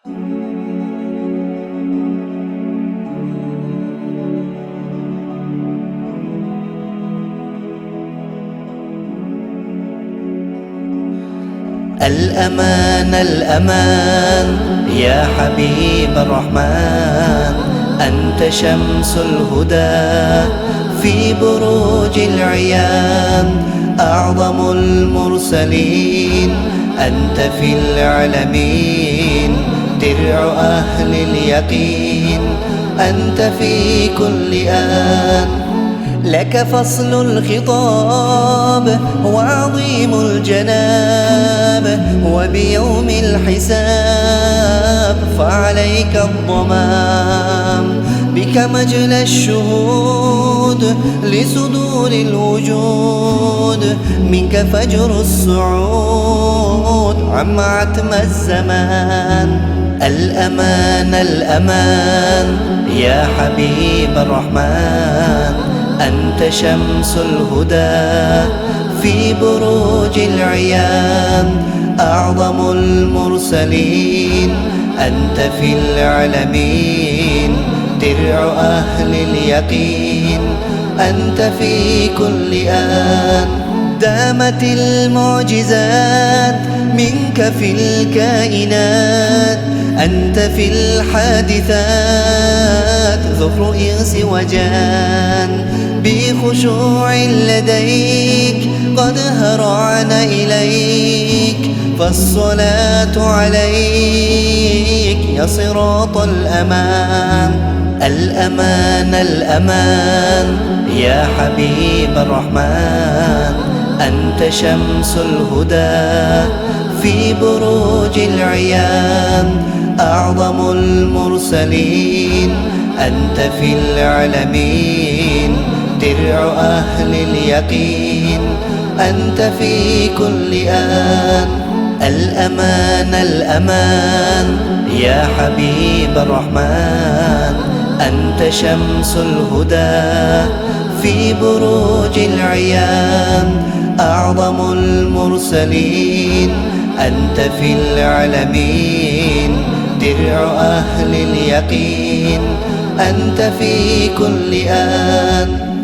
الأمان الأمان يا حبيب الرحمن، أنت شمس الهدى في بروج العيان، أعظم المرسلين أنت في العالمين، درع أهل اليقين أنت في كل آن. لك فصل الخطاب وعظيم الجناب، وبيوم الحساب فعليك الضمان، بك مجلى الشهود لصدور الوجود، منك فجر الصعود عم عتم الزمان. الأمان الأمان يا حبيب الرحمن، أنت شمس الهدى في بروج العيان، أعظم المرسلين أنت في العالمين، درع أهل اليقين أنت في كل آن. دامت المعجزات منك في الكائنات، أنت في الحادثات ذكر إنس وجان، بخشوع لديك قد هرعنا إليك، فالصلاة عليك يا صراط الأمان. الأمان الأمان يا حبيب الرحمن، أنت شمس الهدى في بروج العيان، أعظم المرسلين أنت في العالمين، درع أهل اليقين أنت في كل آن. الأمان الأمان يا حبيب الرحمن، أنت شمس الهدى في بروج العيان، أعظم المرسلين أنت في العالمين، درع أهل اليقين أنت في كل آن.